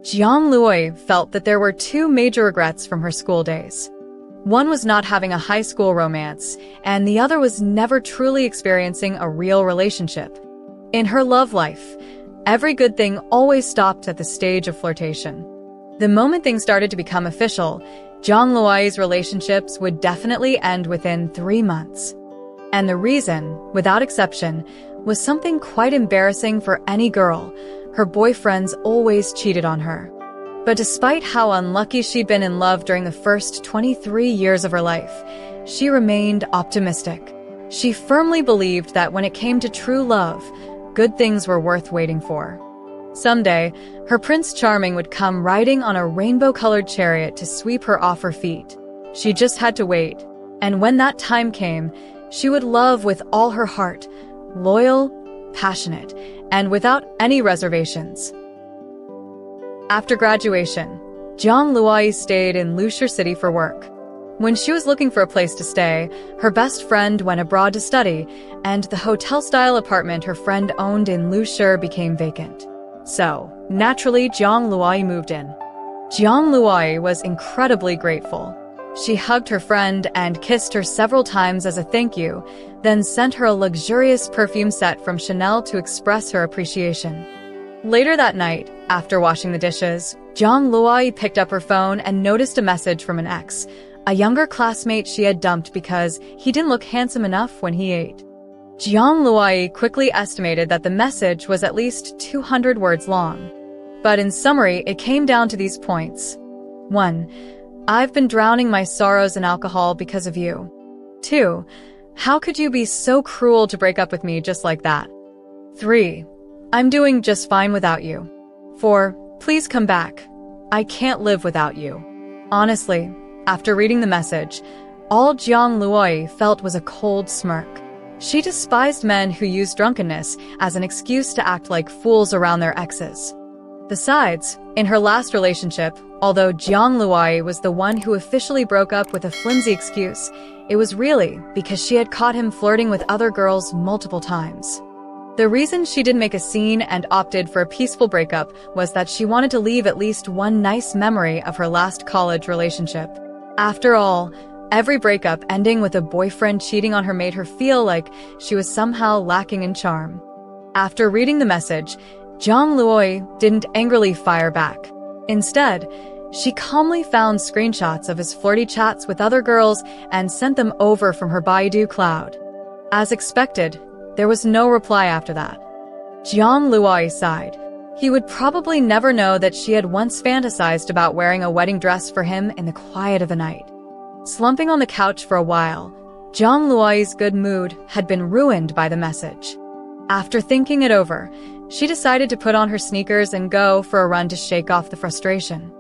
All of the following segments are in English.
Jiang Luoi felt that there were two major regrets from her school days. One was not having a high school romance, and the other was never truly experiencing a real relationship. In her love life, every good thing always stopped at the stage of flirtation. The moment things started to become official, Jiang Luoi's relationships would definitely end within 3 months. And the reason, without exception, was something quite embarrassing for any girl. Her boyfriends always cheated on her. But despite how unlucky she'd been in love during the first 23 years of her life, she remained optimistic. She firmly believed that when it came to true love, good things were worth waiting for. Someday, her Prince Charming would come riding on a rainbow-colored chariot to sweep her off her feet. She just had to wait. And when that time came, she would love with all her heart, loyal, passionate, and without any reservations. After graduation, Jiang Luoi stayed in Lushur City for work. When she was looking for a place to stay, her best friend went abroad to study, and the hotel-style apartment her friend owned in Lushur became vacant. So, naturally, Jiang Luoi moved in. Jiang Luoi was incredibly grateful. She hugged her friend and kissed her several times as a thank you, then sent her a luxurious perfume set from Chanel to express her appreciation. Later that night, after washing the dishes, Jiang Luoi picked up her phone and noticed a message from an ex, a younger classmate she had dumped because he didn't look handsome enough when he ate. Jiang Luoi quickly estimated that the message was at least 200 words long. But in summary, it came down to these points. 1. I've been drowning my sorrows in alcohol because of you. 2. How could you be so cruel to break up with me just like that? 3. I'm doing just fine without you. 4. Please come back. I can't live without you. Honestly, after reading the message, all Jiang Luoi felt was a cold smirk. She despised men who used drunkenness as an excuse to act like fools around their exes. Besides, in her last relationship, although Jiang Luoi was the one who officially broke up with a flimsy excuse, it was really because she had caught him flirting with other girls multiple times. The reason she didn't make a scene and opted for a peaceful breakup was that she wanted to leave at least one nice memory of her last college relationship. After all, every breakup ending with a boyfriend cheating on her made her feel like she was somehow lacking in charm. After reading the message, Jiang Luoi didn't angrily fire back. Instead, she calmly found screenshots of his flirty chats with other girls and sent them over from her Baidu cloud. As expected, there was no reply after that. Jiang Luoi sighed. He would probably never know that she had once fantasized about wearing a wedding dress for him in the quiet of the night. Slumping on the couch for a while, Jiang Luoi's good mood had been ruined by the message. After thinking it over, she decided to put on her sneakers and go for a run to shake off the frustration.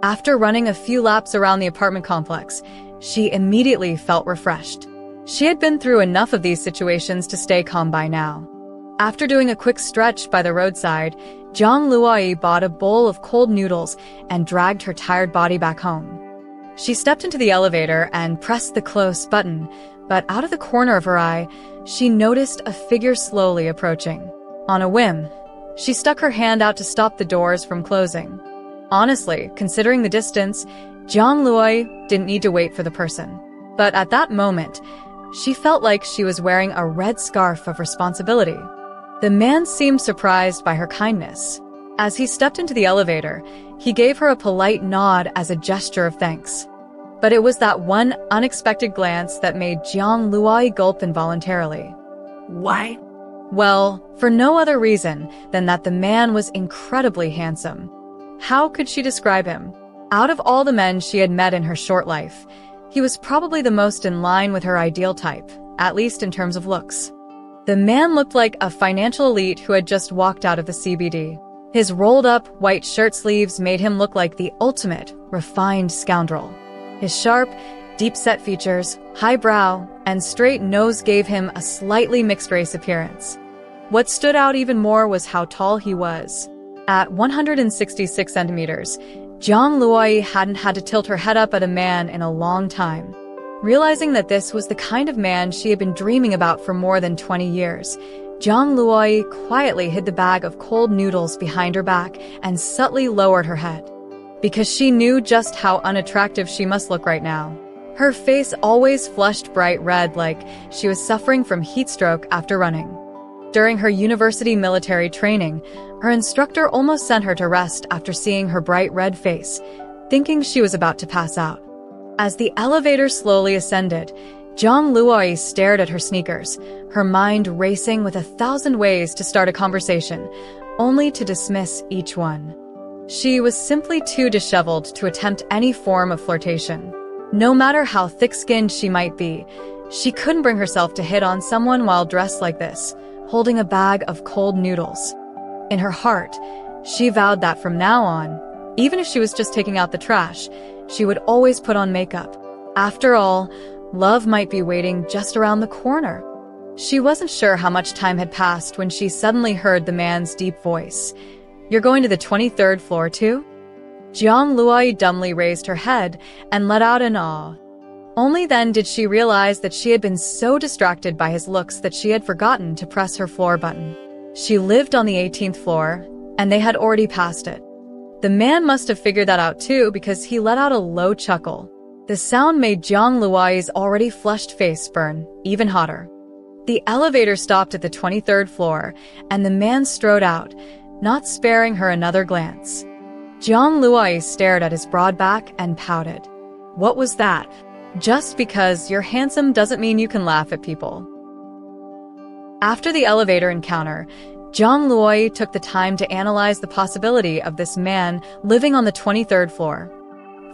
After running a few laps around the apartment complex, she immediately felt refreshed. She had been through enough of these situations to stay calm by now. After doing a quick stretch by the roadside, Jiang Luoi bought a bowl of cold noodles and dragged her tired body back home. She stepped into the elevator and pressed the close button, but out of the corner of her eye, she noticed a figure slowly approaching. On a whim, she stuck her hand out to stop the doors from closing. Honestly, considering the distance, Jiang Luoi didn't need to wait for the person. But at that moment, she felt like she was wearing a red scarf of responsibility. The man seemed surprised by her kindness. As he stepped into the elevator, he gave her a polite nod as a gesture of thanks. But it was that one unexpected glance that made Jiang Luoi gulp involuntarily. Why? Well, for no other reason than that the man was incredibly handsome. How could she describe him? Out of all the men she had met in her short life, he was probably the most in line with her ideal type, at least in terms of looks. The man looked like a financial elite who had just walked out of the CBD. His rolled-up white shirt sleeves made him look like the ultimate, refined scoundrel. His sharp, deep-set features, high brow, and straight nose gave him a slightly mixed-race appearance. What stood out even more was how tall he was. At 166 centimeters, Jiang Luoi hadn't had to tilt her head up at a man in a long time. Realizing that this was the kind of man she had been dreaming about for more than 20 years, Jiang Luoi quietly hid the bag of cold noodles behind her back and subtly lowered her head. Because she knew just how unattractive she must look right now. Her face always flushed bright red like she was suffering from heat stroke after running. During her university military training, her instructor almost sent her to rest after seeing her bright red face, thinking she was about to pass out. As the elevator slowly ascended, Jiang Luoi stared at her sneakers, her mind racing with 1,000 ways to start a conversation, only to dismiss each one. She was simply too disheveled to attempt any form of flirtation. No matter how thick-skinned she might be, she couldn't bring herself to hit on someone while dressed like this, holding a bag of cold noodles. In her heart, she vowed that from now on, even if she was just taking out the trash, she would always put on makeup. After all, love might be waiting just around the corner. She wasn't sure how much time had passed when she suddenly heard the man's deep voice. "You're going to the 23rd floor too?" Jiang Luoi dumbly raised her head and let out an awe. Only then did she realize that she had been so distracted by his looks that she had forgotten to press her floor button. She lived on the 18th floor, and they had already passed it. The man must have figured that out too because he let out a low chuckle. The sound made Jiang Luoi's already flushed face burn even hotter. The elevator stopped at the 23rd floor, and the man strode out, not sparing her another glance. Jiang Luoi stared at his broad back and pouted. What was that? Just because you're handsome doesn't mean you can laugh at people. After the elevator encounter, Jiang Luoi took the time to analyze the possibility of this man living on the 23rd floor.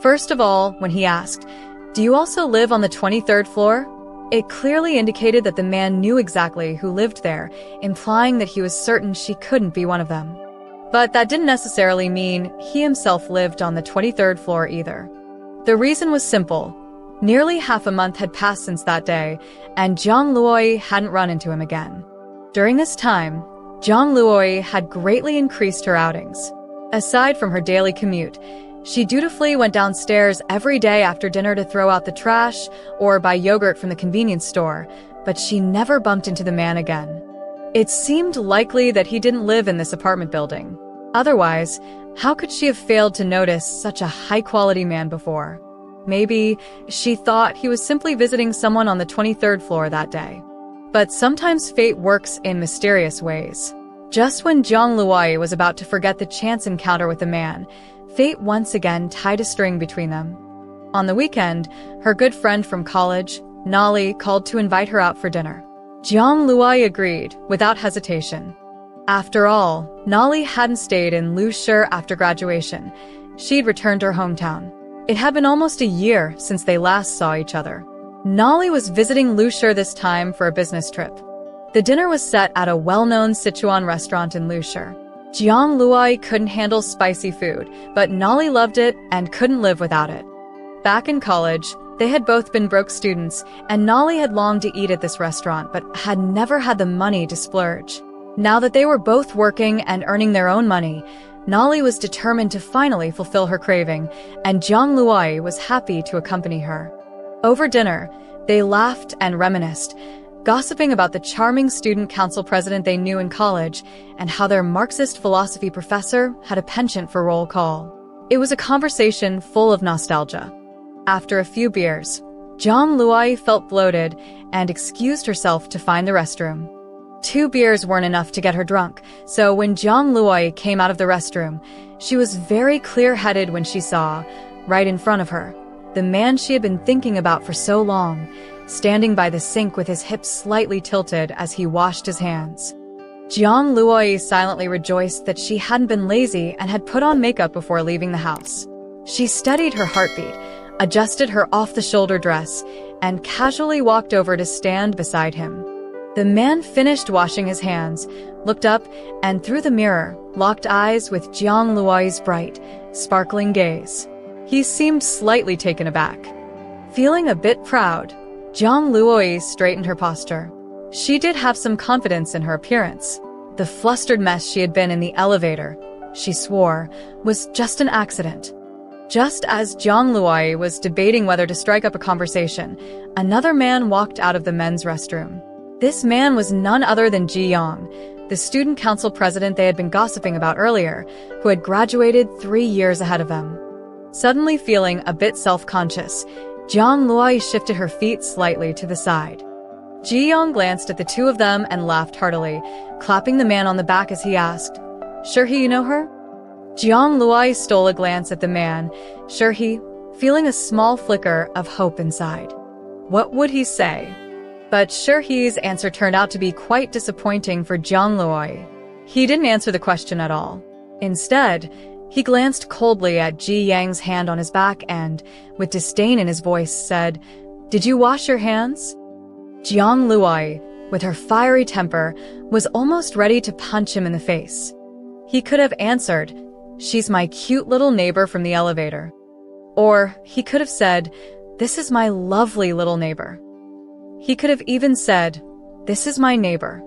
First of all, when he asked, "Do you also live on the 23rd floor?" it clearly indicated that the man knew exactly who lived there, implying that he was certain she couldn't be one of them. But that didn't necessarily mean he himself lived on the 23rd floor either. The reason was simple. Nearly half a month had passed since that day, and Jiang Luoi hadn't run into him again. During this time, Jiang Luoi had greatly increased her outings. Aside from her daily commute, she dutifully went downstairs every day after dinner to throw out the trash or buy yogurt from the convenience store, but she never bumped into the man again. It seemed likely that he didn't live in this apartment building. Otherwise, how could she have failed to notice such a high-quality man before? Maybe she thought he was simply visiting someone on the 23rd floor that day. But sometimes fate works in mysterious ways. Just when Jiang Luoi was about to forget the chance encounter with the man, fate once again tied a string between them. On the weekend, her good friend from college, Nali, called to invite her out for dinner. Jiang Luoi agreed, without hesitation. After all, Nali hadn't stayed in Lushi after graduation. She'd returned to her hometown. It had been almost a year since they last saw each other. Nali was visiting Lushi this time for a business trip. The dinner was set at a well-known Sichuan restaurant in Lushi. Jiang Luoi couldn't handle spicy food, but Nali loved it and couldn't live without it. Back in college, they had both been broke students, and Nali had longed to eat at this restaurant but had never had the money to splurge. Now that they were both working and earning their own money, Nali was determined to finally fulfill her craving, and Jiang Luoi was happy to accompany her. Over dinner, they laughed and reminisced, gossiping about the charming student council president they knew in college and how their Marxist philosophy professor had a penchant for roll call. It was a conversation full of nostalgia. After a few beers, Jiang Luoi felt bloated and excused herself to find the restroom. 2 beers weren't enough to get her drunk, so when Jiang Luoi came out of the restroom, she was very clear-headed when she saw, right in front of her, the man she had been thinking about for so long, standing by the sink with his hips slightly tilted as he washed his hands. Jiang Luoi silently rejoiced that she hadn't been lazy and had put on makeup before leaving the house. She studied her heartbeat, adjusted her off-the-shoulder dress, and casually walked over to stand beside him. The man finished washing his hands, looked up, and through the mirror, locked eyes with Jiang Luoi's bright, sparkling gaze. He seemed slightly taken aback. Feeling a bit proud, Jiang Luoi straightened her posture. She did have some confidence in her appearance. The flustered mess she had been in the elevator, she swore, was just an accident. Just as Jiang Luoi was debating whether to strike up a conversation, another man walked out of the men's restroom. This man was none other than Ji Yong, the student council president they had been gossiping about earlier, who had graduated 3 years ahead of them. Suddenly feeling a bit self-conscious, Jiang Luai shifted her feet slightly to the side. Ji Yong glanced at the two of them and laughed heartily, clapping the man on the back as he asked, "Sure you know her?" Jiang Luai stole a glance at the man, sure feeling a small flicker of hope inside. What would he say? But sure he's answer turned out to be quite disappointing for Jiang Luai. He didn't answer the question at all. Instead, he glanced coldly at Ji Yang's hand on his back and, with disdain in his voice, said, "Did you wash your hands?" Jiang Luai, with her fiery temper, was almost ready to punch him in the face. He could have answered, "She's my cute little neighbor from the elevator." Or he could have said, "This is my lovely little neighbor." He could have even said, "This is my neighbor."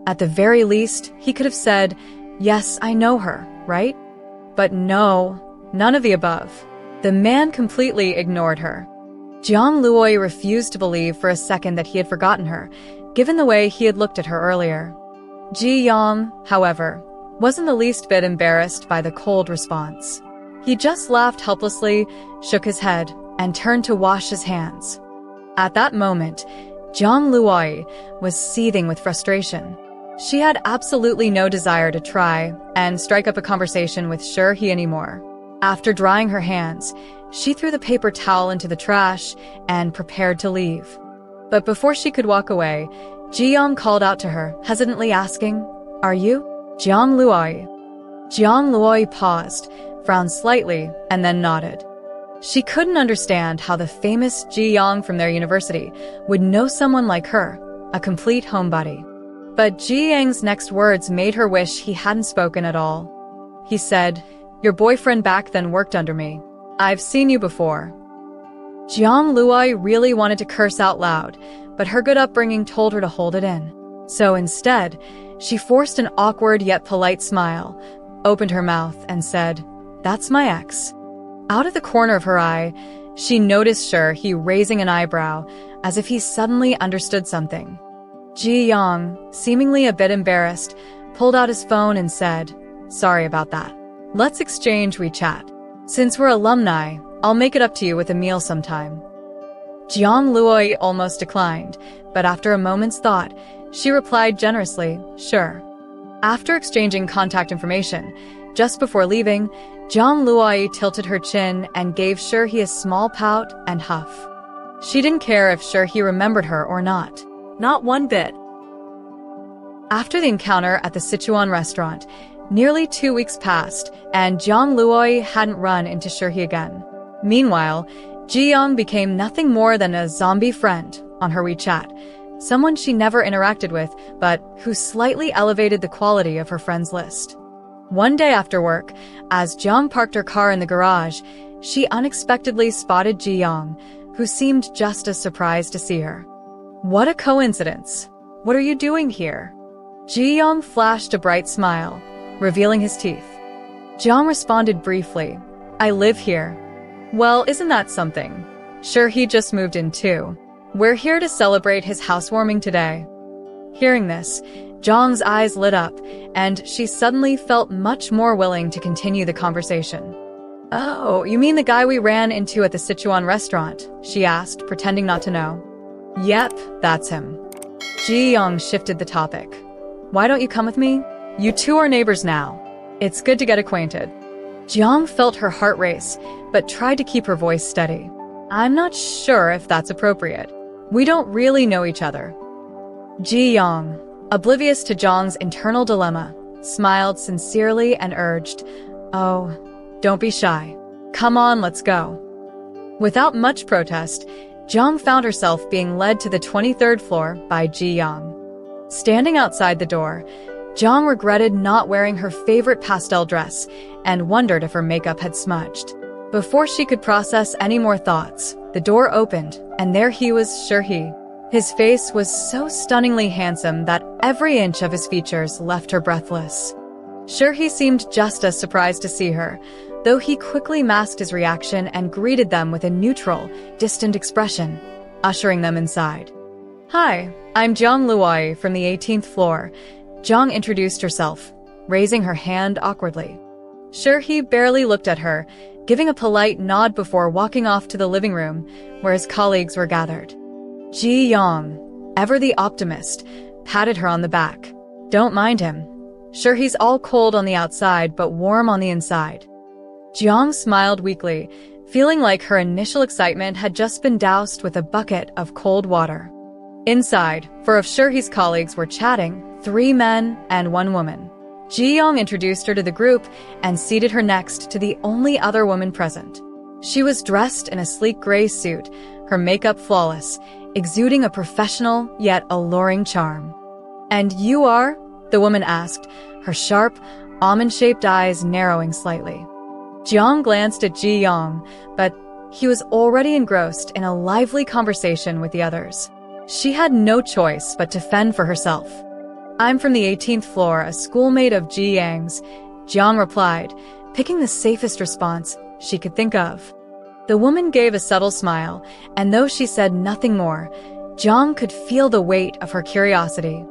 At the very least, he could have said, "Yes, I know her, right?" But no, none of the above. The man completely ignored her. Jiang Luoi refused to believe for a second that he had forgotten her, given the way he had looked at her earlier. Ji Yong, however, wasn't the least bit embarrassed by the cold response. He just laughed helplessly, shook his head, and turned to wash his hands. At that moment, Jiang Luoi was seething with frustration. She had absolutely no desire to try and strike up a conversation with He anymore. After drying her hands, she threw the paper towel into the trash and prepared to leave. But before she could walk away, Ji Yong called out to her, hesitantly asking, "Are you Jiang Luoi?" Jiang Luoi paused, frowned slightly, and then nodded. She couldn't understand how the famous Ji Yong from their university would know someone like her, a complete homebody. But Ji Yang's next words made her wish he hadn't spoken at all. He said, "Your boyfriend back then worked under me. I've seen you before." Jiang Luoi really wanted to curse out loud, but her good upbringing told her to hold it in. So instead, she forced an awkward yet polite smile, opened her mouth, and said, "That's my ex." Out of the corner of her eye, she noticed he raising an eyebrow, as if he suddenly understood something. Ji Yong, seemingly a bit embarrassed, pulled out his phone and said, "Sorry about that. Let's exchange WeChat. Since we're alumni, I'll make it up to you with a meal sometime." Jiang Luoi almost declined, but after a moment's thought, she replied generously, "Sure." After exchanging contact information, just before leaving, Jiang Luoi tilted her chin and gave He a small pout and huff. She didn't care if He remembered her or not. Not one bit. After the encounter at the Sichuan restaurant, nearly 2 weeks passed, and Jiang Luoi hadn't run into He again. Meanwhile, Ji Yong became nothing more than a zombie friend on her WeChat, someone she never interacted with, but who slightly elevated the quality of her friends list. One day after work, as Jiang parked her car in the garage, she unexpectedly spotted Ji Yong, who seemed just as surprised to see her. "What a coincidence. What are you doing here?" Ji Yong flashed a bright smile, revealing his teeth. Jiang responded briefly, "I live here." "Well, isn't that something? He just moved in too. We're here to celebrate his housewarming today." Hearing this, Jiang's eyes lit up, and she suddenly felt much more willing to continue the conversation. "Oh, you mean the guy we ran into at the Sichuan restaurant?" she asked, pretending not to know. "Yep, that's him." Ji Yong shifted the topic. "Why don't you come with me? You two are neighbors now. It's good to get acquainted." Jiang felt her heart race, but tried to keep her voice steady. "I'm not sure if that's appropriate. We don't really know each other." Ji Yong, oblivious to Jiang's internal dilemma, smiled sincerely and urged, "Oh, don't be shy. Come on, let's go." Without much protest, Jiang found herself being led to the 23rd floor by Ji Yong. Standing outside the door, Jiang regretted not wearing her favorite pastel dress and wondered if her makeup had smudged. Before she could process any more thoughts, the door opened, and there he was, He. His face was so stunningly handsome that every inch of his features left her breathless. He seemed just as surprised to see her, though he quickly masked his reaction and greeted them with a neutral, distant expression, ushering them inside. Hi, I'm Jiang Luai from the 18th floor. Jiang introduced herself, raising her hand awkwardly. He barely looked at her, giving a polite nod before walking off to the living room, where his colleagues were gathered. Ji Yang, ever the optimist, patted her on the back. Don't mind him. He's all cold on the outside but warm on the inside. Jiang smiled weakly, feeling like her initial excitement had just been doused with a bucket of cold water. Inside, four of He's colleagues were chatting, 3 men and 1 woman. Ji Yang introduced her to the group and seated her next to the only other woman present. She was dressed in a sleek gray suit, her makeup flawless, exuding a professional yet alluring charm. "And you are?" the woman asked, her sharp, almond-shaped eyes narrowing slightly. Jiang glanced at Ji Yang, but he was already engrossed in a lively conversation with the others. She had no choice but to fend for herself. "I'm from the 18th floor, a schoolmate of Ji Yang's," Jiang replied, picking the safest response she could think of. The woman gave a subtle smile, and though she said nothing more, Jiang could feel the weight of her curiosity.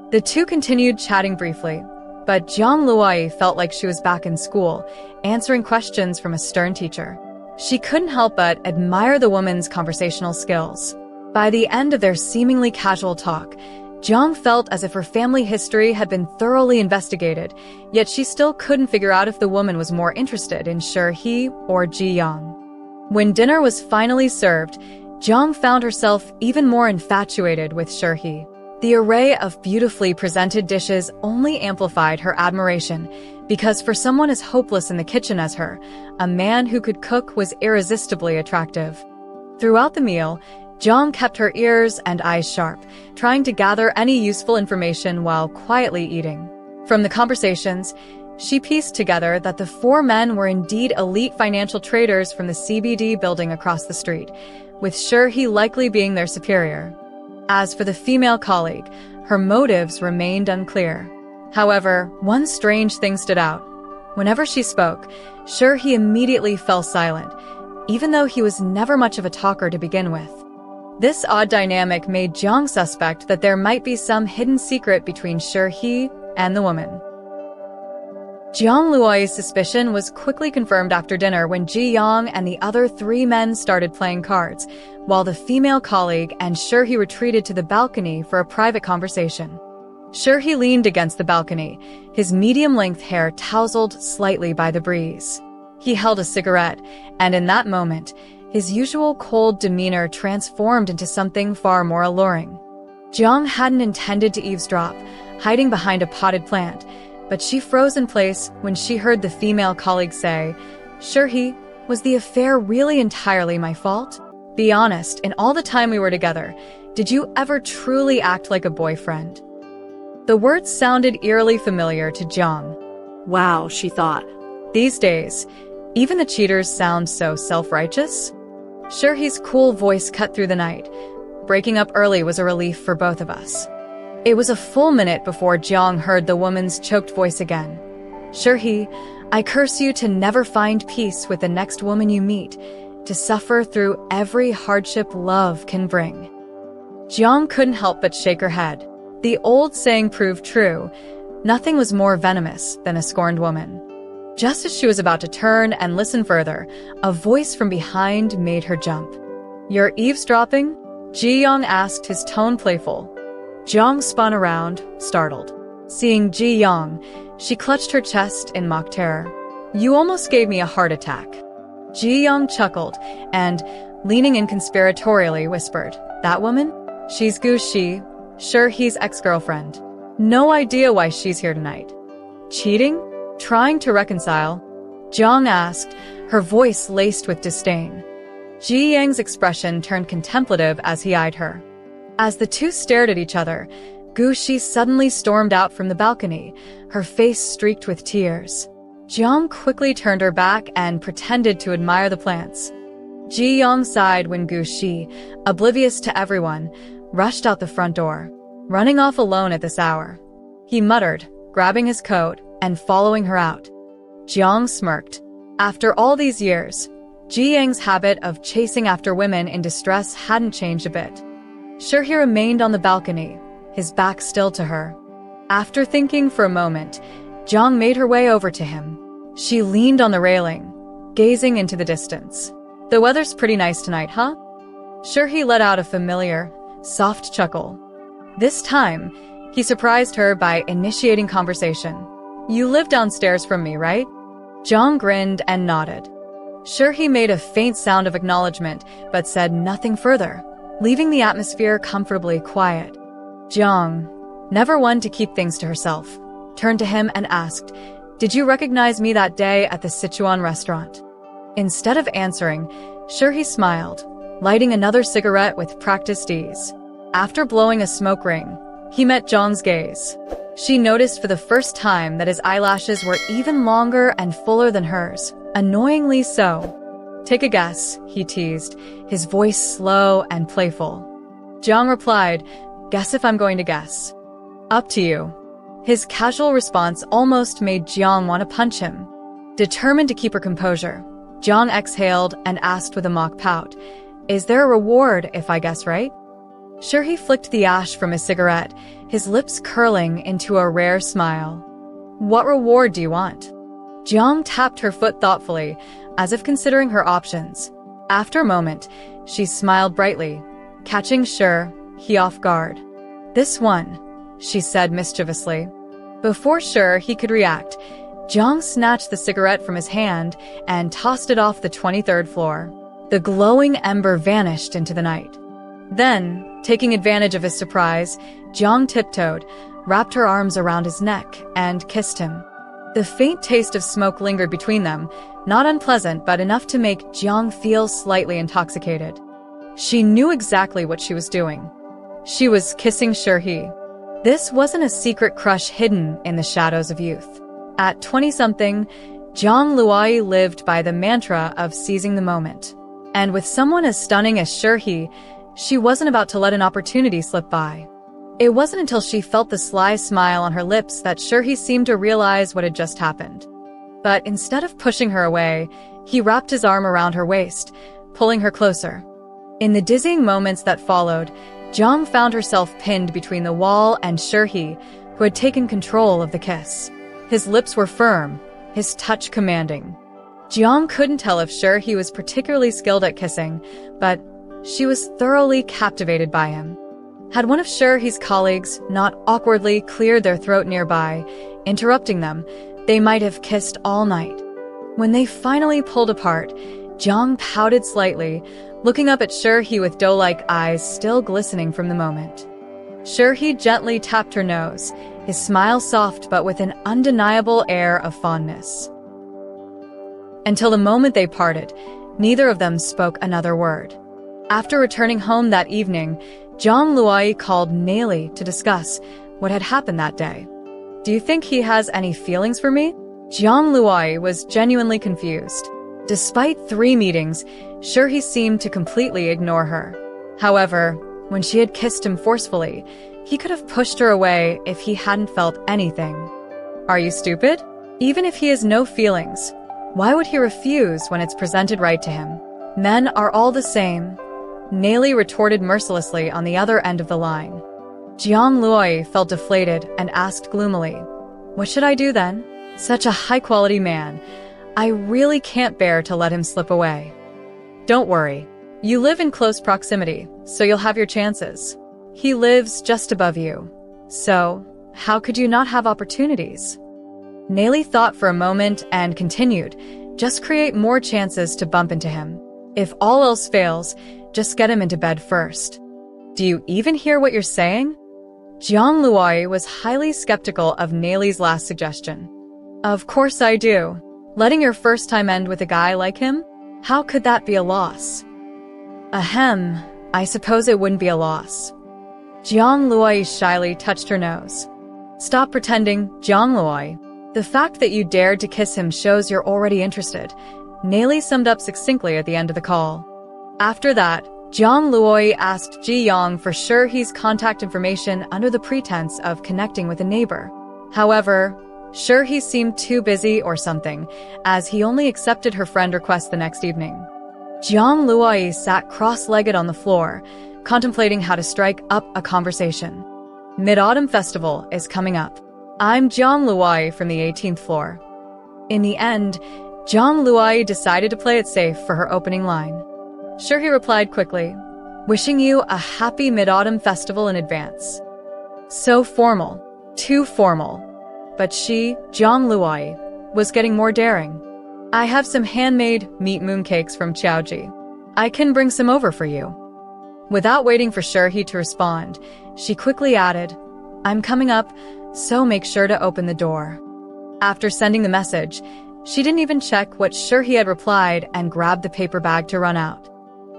The two continued chatting briefly, but Jiang Luai felt like she was back in school, answering questions from a stern teacher. She couldn't help but admire the woman's conversational skills. By the end of their seemingly casual talk, Jiang felt as if her family history had been thoroughly investigated, yet she still couldn't figure out if the woman was more interested in He or Ji Yang. When dinner was finally served, Jiang found herself even more infatuated with He. The array of beautifully presented dishes only amplified her admiration, because for someone as hopeless in the kitchen as her, a man who could cook was irresistibly attractive. Throughout the meal, Jiang kept her ears and eyes sharp, trying to gather any useful information while quietly eating. From the conversations, she pieced together that the 4 men were indeed elite financial traders from the CBD building across the street, with He likely being their superior. As for the female colleague, her motives remained unclear. However, one strange thing stood out. Whenever she spoke, He immediately fell silent, even though he was never much of a talker to begin with. This odd dynamic made Jiang suspect that there might be some hidden secret between He and the woman. Jiang Luoi's suspicion was quickly confirmed after dinner when Ji Yang and the other 3 men started playing cards, while the female colleague and He retreated to the balcony for a private conversation. He leaned against the balcony, his medium-length hair tousled slightly by the breeze. He held a cigarette, and in that moment, his usual cold demeanor transformed into something far more alluring. Jiang hadn't intended to eavesdrop, hiding behind a potted plant, but she froze in place when she heard the female colleague say, He, was the affair really entirely my fault? Be honest, in all the time we were together, did you ever truly act like a boyfriend? The words sounded eerily familiar to Jiang. Wow, she thought. These days, even the cheaters sound so self-righteous? He's cool voice cut through the night. Breaking up early was a relief for both of us. It was a full minute before Jiang heard the woman's choked voice again. He, I curse you to never find peace with the next woman you meet, to suffer through every hardship love can bring. Jiang couldn't help but shake her head. The old saying proved true. Nothing was more venomous than a scorned woman. Just as she was about to turn and listen further, a voice from behind made her jump. You're eavesdropping? Ji Yang asked, his tone playful. Jiang spun around, startled. Seeing Ji Yang, she clutched her chest in mock terror. You almost gave me a heart attack. Ji Yang chuckled and, leaning in conspiratorially, whispered, That woman? She's Gu Shi, He's ex-girlfriend. No idea why she's here tonight. Cheating? Trying to reconcile? Jiang asked, her voice laced with disdain. Ji Yang's expression turned contemplative as he eyed her. As the two stared at each other, Gu Shi suddenly stormed out from the balcony, her face streaked with tears. Jiang quickly turned her back and pretended to admire the plants. Ji Yang sighed when Gu Shi, oblivious to everyone, rushed out the front door, running off alone at this hour. He muttered, grabbing his coat and following her out. Jiang smirked. After all these years, Ji Yang's habit of chasing after women in distress hadn't changed a bit. He remained on the balcony, his back still to her. After thinking for a moment, Jiang made her way over to him. She leaned on the railing, gazing into the distance. "The weather's pretty nice tonight, huh?" He let out a familiar, soft chuckle. This time, he surprised her by initiating conversation. "You live downstairs from me, right?" Jiang grinned and nodded. He made a faint sound of acknowledgement, but said nothing further, leaving the atmosphere comfortably quiet. Jiang, never one to keep things to herself, turned to him and asked, "Did you recognize me that day at the Sichuan restaurant?" Instead of answering, he smiled, lighting another cigarette with practiced ease. After blowing a smoke ring, he met Jiang's gaze. She noticed for the first time that his eyelashes were even longer and fuller than hers, annoyingly so. "Take a guess," he teased, his voice slow and playful. Jiang replied, "Guess if I'm going to guess." "Up to you." His casual response almost made Jiang want to punch him. Determined to keep her composure, Jiang exhaled and asked with a mock pout, "Is there a reward if I guess right?" He flicked the ash from his cigarette, his lips curling into a rare smile. "What reward do you want?" Jiang tapped her foot thoughtfully, as if considering her options. After a moment, she smiled brightly, catching he off guard. "This one," she said mischievously. Before he could react, Jiang snatched the cigarette from his hand and tossed it off the 23rd floor. The glowing ember vanished into the night. Then, taking advantage of his surprise, Jiang tiptoed, wrapped her arms around his neck, and kissed him. The faint taste of smoke lingered between them, not unpleasant but enough to make Jiang feel slightly intoxicated. She knew exactly what she was doing. She was kissing He. This wasn't a secret crush hidden in the shadows of youth. At 20-something, Jiang Luai lived by the mantra of seizing the moment. And with someone as stunning as He, she wasn't about to let an opportunity slip by. It wasn't until she felt the sly smile on her lips that He seemed to realize what had just happened. But instead of pushing her away, he wrapped his arm around her waist, pulling her closer. In the dizzying moments that followed, Jiang found herself pinned between the wall and He, who had taken control of the kiss. His lips were firm, his touch commanding. Jiang couldn't tell if He was particularly skilled at kissing, but she was thoroughly captivated by him. Had one of He's colleagues not awkwardly cleared their throat nearby, interrupting them, they might have kissed all night. When they finally pulled apart, Jiang pouted slightly, looking up at He with doe-like eyes still glistening from the moment. He gently tapped her nose, his smile soft but with an undeniable air of fondness. Until the moment they parted, neither of them spoke another word. After returning home that evening, Jiang Luai called Neli to discuss what had happened that day. "Do you think he has any feelings for me?" Jiang Luai was genuinely confused. Despite 3 meetings, He seemed to completely ignore her. However, when she had kissed him forcefully, he could have pushed her away if he hadn't felt anything. Are you stupid? Even if he has no feelings, why would he refuse when it's presented right to him? Men are all the same. Neli retorted mercilessly on the other end of the line. Jiang Luai felt deflated and asked gloomily, "What should I do then? Such a high-quality man. I really can't bear to let him slip away." "Don't worry. You live in close proximity, so you'll have your chances. He lives just above you. So, how could you not have opportunities?" Neli thought for a moment and continued, "Just create more chances to bump into him. If all else fails, just get him into bed first." "Do you even hear what you're saying?" Jiang Luai was highly skeptical of Neli's last suggestion. "Of course I do. Letting your first time end with a guy like him? How could that be a loss?" "Ahem, I suppose it wouldn't be a loss." Jiang Luai shyly touched her nose. "Stop pretending, Jiang Luai. The fact that you dared to kiss him shows you're already interested," Neli summed up succinctly at the end of the call. After that, Jiang Luai asked Ji Yang for He's contact information under the pretense of connecting with a neighbor. However, He seemed too busy or something, as he only accepted her friend request the next evening. Jiang Luai sat cross-legged on the floor, contemplating how to strike up a conversation. Mid-Autumn Festival is coming up. I'm Jiang Luai from the 18th floor. In the end, Jiang Luai decided to play it safe for her opening line. Sure, he replied quickly, wishing you a happy Mid-Autumn Festival in advance. So formal, too formal. But she, Jiang Luai, was getting more daring. I have some handmade meat mooncakes from Qiaoji. I can bring some over for you. Without waiting for Shurhi to respond, she quickly added, I'm coming up, so make sure to open the door. After sending the message, she didn't even check what Shurhi had replied and grabbed the paper bag to run out.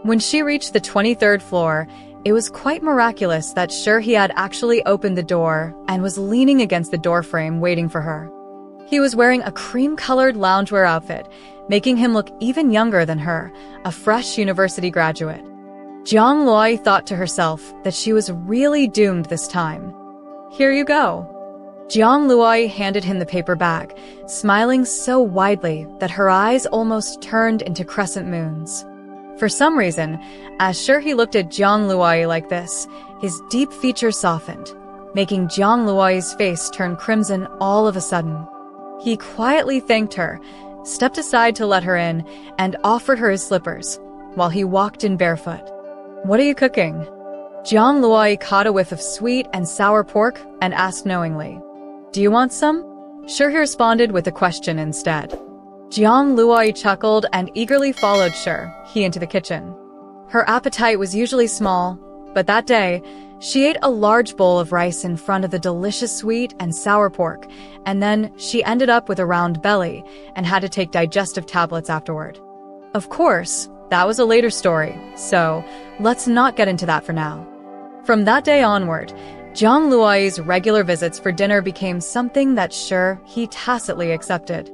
When she reached the 23rd floor, it was quite miraculous that Shurhi had actually opened the door and was leaning against the doorframe waiting for her. He was wearing a cream-colored loungewear outfit, making him look even younger than her, a fresh university graduate. Jiang Luai thought to herself that she was really doomed this time. Here you go. Jiang Luai handed him the paper bag, smiling so widely that her eyes almost turned into crescent moons. For some reason, as Shurhi looked at Jiang Luai like this, his deep features softened, making Jiang Luai's face turn crimson all of a sudden. He quietly thanked her, stepped aside to let her in, and offered her his slippers, while he walked in barefoot. What are you cooking? Jiang Luai caught a whiff of sweet and sour pork and asked knowingly, Do you want some? Shurhi responded with a question instead. Jiang Luai chuckled and eagerly followed Shurhi into the kitchen. Her appetite was usually small, but that day, she ate a large bowl of rice in front of the delicious sweet and sour pork, and then she ended up with a round belly and had to take digestive tablets afterward. Of course, that was a later story, so let's not get into that for now. From that day onward, Jiang Luai's regular visits for dinner became something that Shurhi tacitly accepted.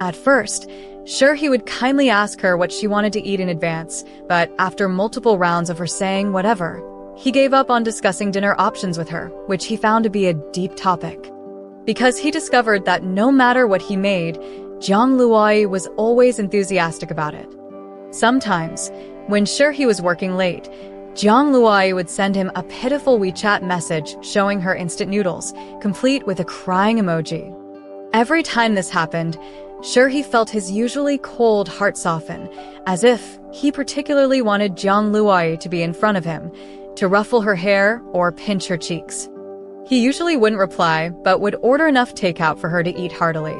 At first, Shurhi would kindly ask her what she wanted to eat in advance, but after multiple rounds of her saying whatever, he gave up on discussing dinner options with her, which he found to be a deep topic. Because he discovered that no matter what he made, Jiang Luai was always enthusiastic about it. Sometimes, when Shurhi was working late, Jiang Luai would send him a pitiful WeChat message showing her instant noodles, complete with a crying emoji. Every time this happened, Shurhi felt his usually cold heart soften, as if he particularly wanted Jiang Luai to be in front of him, to ruffle her hair or pinch her cheeks. He usually wouldn't reply, but would order enough takeout for her to eat heartily.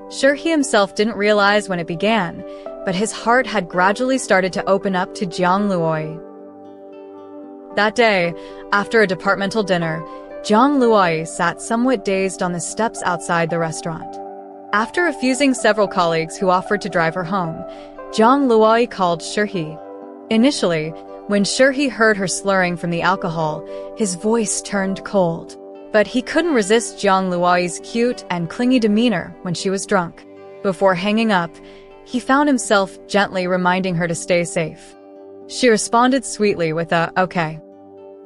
Shurhi himself didn't realize when it began, but his heart had gradually started to open up to Jiang Luai. That day, after a departmental dinner, Jiang Luai sat somewhat dazed on the steps outside the restaurant. After refusing several colleagues who offered to drive her home, Jiang Luai called Shurhi. Initially, when Shurhi heard her slurring from the alcohol, his voice turned cold. But he couldn't resist Jiang Luai's cute and clingy demeanor when she was drunk. Before hanging up, he found himself gently reminding her to stay safe. She responded sweetly with a, okay.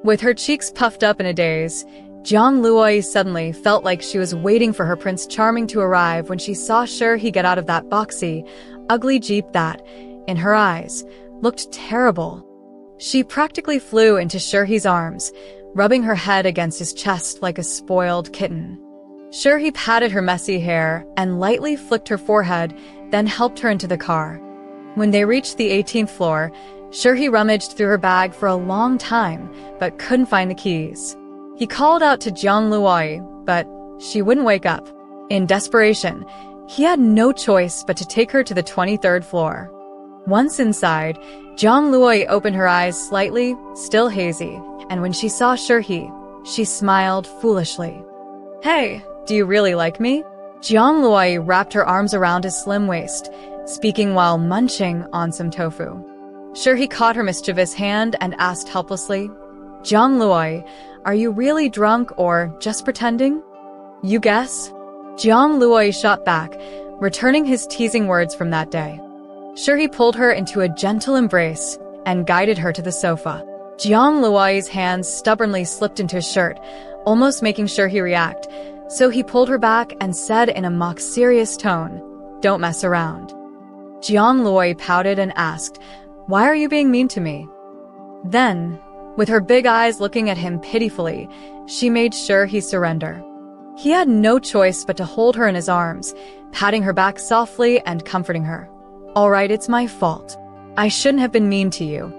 With her cheeks puffed up in a daze, Jiang Luai suddenly felt like she was waiting for her Prince Charming to arrive when she saw Shurhi get out of that boxy, ugly jeep that, in her eyes, looked terrible. She practically flew into Shurhi's arms, rubbing her head against his chest like a spoiled kitten. Shurhi patted her messy hair and lightly flicked her forehead, then helped her into the car. When they reached the 18th floor, Shurhi rummaged through her bag for a long time, but couldn't find the keys. He called out to Jiang Luai, but she wouldn't wake up. In desperation, he had no choice but to take her to the 23rd floor. Once inside, Jiang Luai opened her eyes slightly, still hazy, and when she saw Shurhi, she smiled foolishly. Hey, do you really like me? Jiang Luai wrapped her arms around his slim waist, speaking while munching on some tofu. Shurhi caught her mischievous hand and asked helplessly, Jiang Luai, are you really drunk or just pretending? You guess? Jiang Luai shot back, returning his teasing words from that day. Shurhi pulled her into a gentle embrace and guided her to the sofa. Jiang Luai's hands stubbornly slipped into his shirt, almost making Shurhi react, so he pulled her back and said in a mock-serious tone, Don't mess around. Jiang Luai pouted and asked, Why are you being mean to me? Then, With her big eyes looking at him pitifully, she made sure he surrendered. He had no choice but to hold her in his arms, patting her back softly and comforting her. "All right, it's my fault. I shouldn't have been mean to you."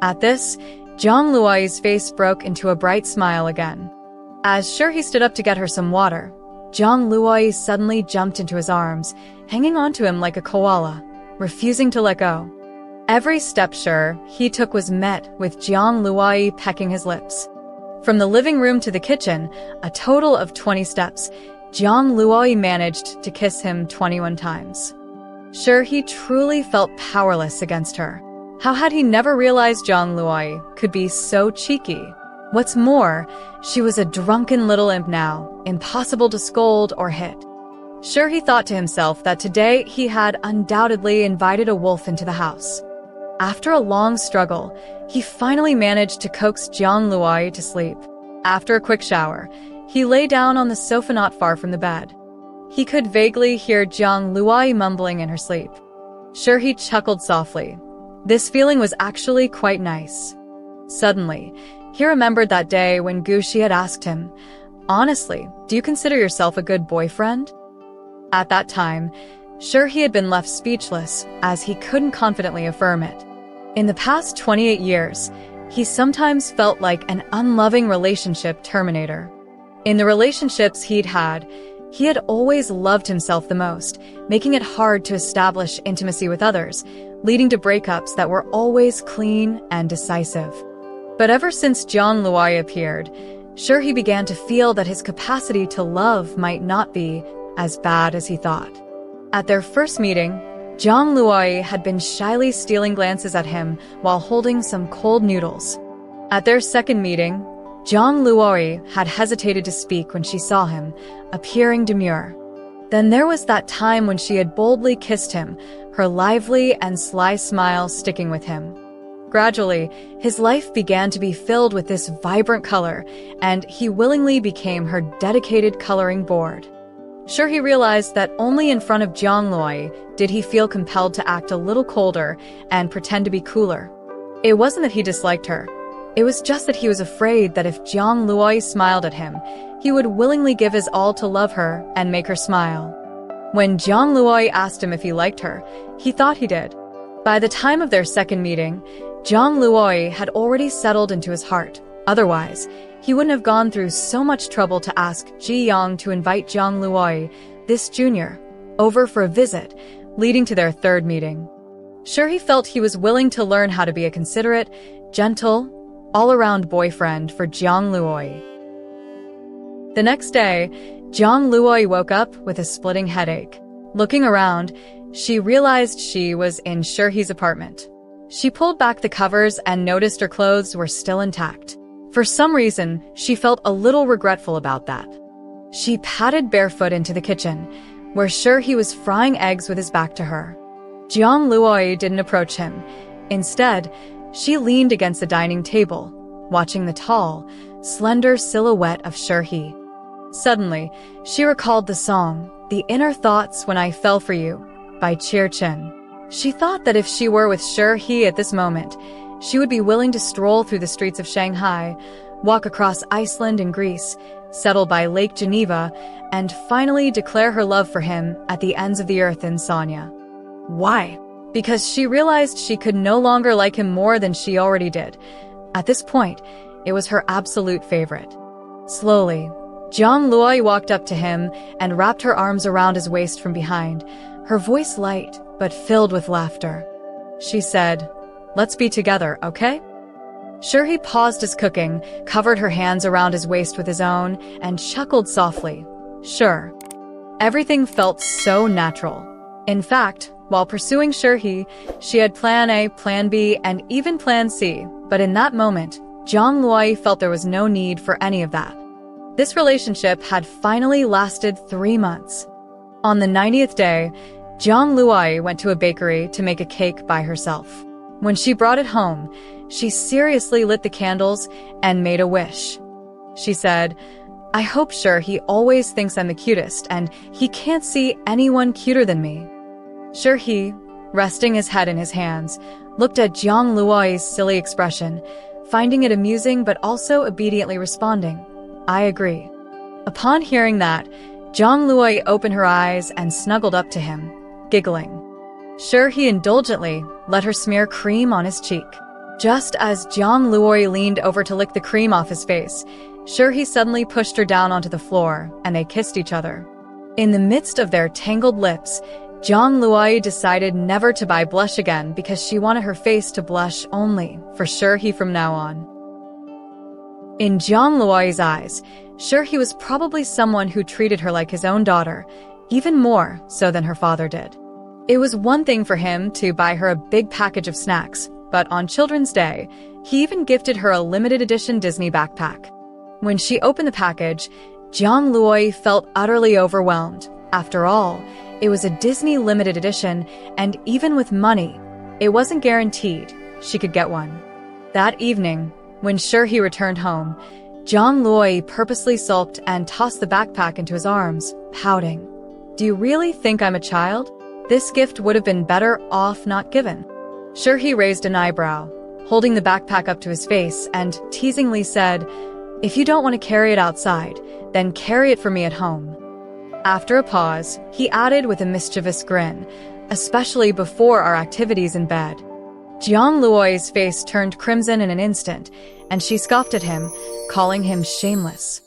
At this, Zhang Luoyi's face broke into a bright smile again. As he stood up to get her some water, Zhang Luoyi suddenly jumped into his arms, hanging onto him like a koala, refusing to let go. Every step he took was met with Zhang Luoyi pecking his lips. From the living room to the kitchen, a total of 20 steps, Zhang Luoyi managed to kiss him 21 times. He truly felt powerless against her. How had he never realized Zhang Luoyi could be so cheeky? What's more, she was a drunken little imp now, impossible to scold or hit. He thought to himself that today he had undoubtedly invited a wolf into the house. After a long struggle, he finally managed to coax Zhang Luoyi to sleep. After a quick shower, he lay down on the sofa not far from the bed. He could vaguely hear Zhang Luoyi mumbling in her sleep. He chuckled softly. This feeling was actually quite nice. Suddenly, he remembered that day when Gu Shi had asked him, "Honestly, do you consider yourself a good boyfriend?" At that time, he had been left speechless, as he couldn't confidently affirm it. In the past 28 years, he sometimes felt like an unloving relationship terminator. In the relationships he'd had, he had always loved himself the most, making it hard to establish intimacy with others, leading to breakups that were always clean and decisive. But ever since Zhang Luoyi appeared, he began to feel that his capacity to love might not be as bad as he thought. At their first meeting, Zhang Luoyi had been shyly stealing glances at him while holding some cold noodles. At their second meeting, Zhang Luoyi had hesitated to speak when she saw him, appearing demure. Then there was that time when she had boldly kissed him, her lively and sly smile sticking with him. Gradually, his life began to be filled with this vibrant color, and he willingly became her dedicated coloring board. He realized that only in front of Zhang Luoyi did he feel compelled to act a little colder and pretend to be cooler. It wasn't that he disliked her. It was just that he was afraid that if Zhang Luoyi smiled at him, he would willingly give his all to love her and make her smile. When Zhang Luoyi asked him if he liked her, he thought he did. By the time of their second meeting, Zhang Luoyi had already settled into his heart. Otherwise, he wouldn't have gone through so much trouble to ask Ji Yang to invite Zhang Luoyi, this junior, over for a visit, leading to their third meeting. He felt he was willing to learn how to be a considerate, gentle, all-around boyfriend for Zhang Luoyi. The next day, Zhang Luoyi woke up with a splitting headache. Looking around, she realized she was in He's apartment. She pulled back the covers and noticed her clothes were still intact. For some reason, she felt a little regretful about that. She padded barefoot into the kitchen, where he was frying eggs with his back to her. Zhang Luoyi didn't approach him. Instead, she leaned against the dining table, watching the tall, slender silhouette of He. Suddenly, she recalled the song, "The Inner Thoughts When I Fell for You," by Cheer Chen. She thought that if she were with He at this moment, she would be willing to stroll through the streets of Shanghai, walk across Iceland and Greece, settle by Lake Geneva, and finally declare her love for him at the ends of the earth in Sanya. Why? Because she realized she could no longer like him more than she already did. At this point, it was her absolute favorite. Slowly, Zhang Luoyi walked up to him and wrapped her arms around his waist from behind, her voice light but filled with laughter. She said, "Let's be together, okay?" He paused his cooking, covered her hands around his waist with his own, and chuckled softly. Sure. Everything felt so natural. In fact, while pursuing she had plan A, plan B, and even plan C, but in that moment, Zhang Luoyi felt there was no need for any of that. This relationship had finally lasted 3 months. On the 90th day, Zhang Luoyi went to a bakery to make a cake by herself. When she brought it home, she seriously lit the candles and made a wish. She said, "I hope he always thinks I'm the cutest, and he can't see anyone cuter than me." He, resting his head in his hands, looked at Zhang Luoyi's silly expression, finding it amusing but also obediently responding, "I agree." Upon hearing that, Zhang Luo opened her eyes and snuggled up to him, giggling. Sure, he indulgently let her smear cream on his cheek. Just as Zhang Luo leaned over to lick the cream off his face, sure, he suddenly pushed her down onto the floor, and they kissed each other. In the midst of their tangled lips, Zhang Luo decided never to buy blush again because she wanted her face to blush only, for sure he from now on. In Zhang Luo's eyes, sure, he was probably someone who treated her like his own daughter, even more so than her father did. It was one thing for him to buy her a big package of snacks, but on Children's Day, he even gifted her a limited edition Disney backpack. When she opened the package, Zhang Luo felt utterly overwhelmed. After all, it was a Disney limited edition, and even with money, it wasn't guaranteed she could get one. That evening, when he returned home, Zhang Luo purposely sulked and tossed the backpack into his arms, pouting. "Do you really think I'm a child? This gift would have been better off not given." He raised an eyebrow, holding the backpack up to his face, and teasingly said, "If you don't want to carry it outside, then carry it for me at home." After a pause, he added with a mischievous grin, "Especially before our activities in bed." Zhang Luo's face turned crimson in an instant, and she scoffed at him, calling him shameless.